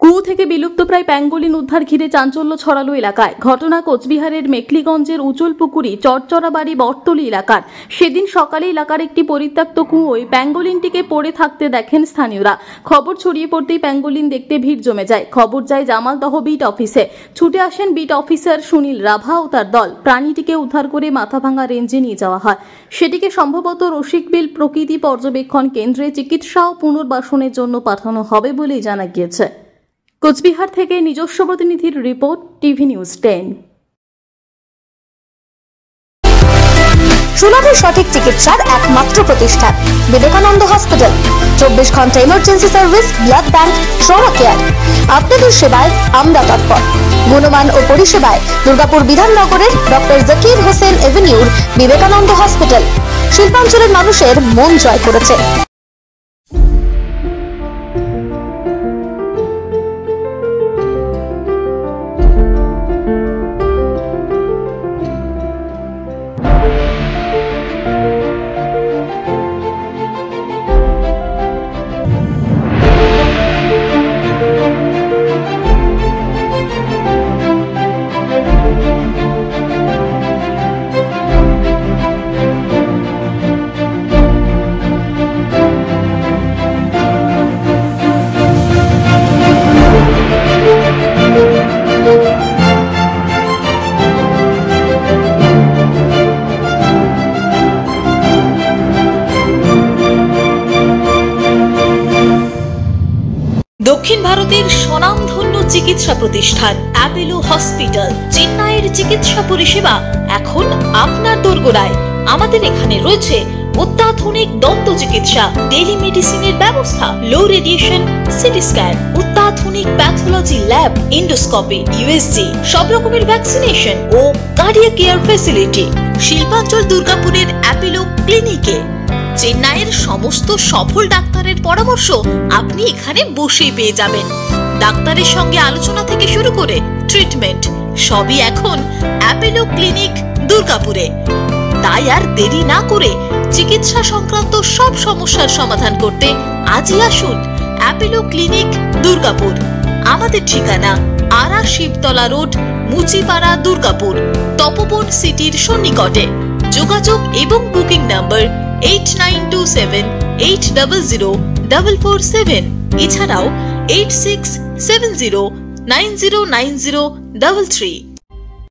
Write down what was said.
কুয়ো থেকে বিলুপ্তপ্রায় প্যাঙ্গোলিন উদ্ধার ঘিরে চাঞ্চল্য ছড়ালো এলাকায়। ঘটনা কোচবিহারের মেখলিগঞ্জের উচলপুকুরি চরচরাবাড়ি বটতলী এলাকার। সেদিন সকালে এলাকার একটি পরিত্যক্ত কুয়োয় প্যাঙ্গোলিনটিকে পড়ে থাকতে দেখেন স্থানীয়রা। খবর ছড়িয়ে পড়তেই প্যাঙ্গোলিন দেখতে ভিড় জমে যায়। খবর যায় জামালদহ বিট অফিসে। ছুটে আসেন বিট অফিসার সুনীল রাভা ও তার দল। প্রাণীটিকে উদ্ধার করে মাথাভাঙা রেঞ্জে নিয়ে যাওয়া হয়। সেটিকে সম্ভবত রসিকবিল প্রকৃতি পর্যবেক্ষণ কেন্দ্রে চিকিৎসা ও পুনর্বাসনের জন্য পাঠানো হবে বলেই জানা গিয়েছে। কোচবিহার থেকে নিজস্ব প্রতিনিধির রিপোর্ট, টিভি নিউজ 10। সুলভে সঠিক চিকিৎসার একমাত্র প্রতিষ্ঠান বিবেকানন্দ হসপিটাল। 24 ঘন্টা emergency service, blood bank, trauma care. আপনাদের সেবায় আমরা তৎপর। গুণমান ও পরিষেবায় দুর্গাপুর বিধাননগরের ডক্টর জাকির হোসেন এভিনিউর বিবেকানন্দ হসপিটাল শিল্পাঞ্চলের মানুষের মন জয় করেছে। দক্ষিণ ভারতের স্বনামধন্য চিকিৎসা প্রতিষ্ঠান অ্যাপোলো হসপিটাল চেন্নাইয়ের চিকিৎসা পরিষেবা এখন আপনার দোরগোড়ায়। আমাদের এখানে রয়েছে অত্যাধুনিক দন্ত চিকিৎসা, টেলিমেডিসিনের ব্যবস্থা, লো রেডিয়েশন সিটি স্ক্যান, অত্যাধুনিক প্যাথোলজি ল্যাব, ইন্ডোস্কোপি, ইউএসজি, সব রকমের ভ্যাকসিনেশন ও কার্ডিয়াক কেয়ার ফ্যাসিলিটি। শিল্পাঞ্চল দুর্গাপুরের অ্যাপোলো ক্লিনিকে চেন্নাইয়ের সমস্ত সফল ডাক্তারের পরামর্শ আপনি এখানে বসেই পেয়ে যাবেন। ডাক্তারের সঙ্গে আলোচনা থেকে শুরু করে ট্রিটমেন্ট সবই এখন অ্যাপোলো ক্লিনিক দুর্গাপুরে। তাই আর দেরি না করে চিকিৎসা সংক্রান্ত সব সমস্যার সমাধান করতে আজই আসুন অ্যাপোলো ক্লিনিক দুর্গাপুর। আমাদের ঠিকানা আরা শিবতলা রোড, মুচিপাড়া, দুর্গাপুর, তপবন সিটির সন্নিকটে। যোগাযোগ এবং বুকিং নাম্বার 8927800447। এছাড়াও 8670909033।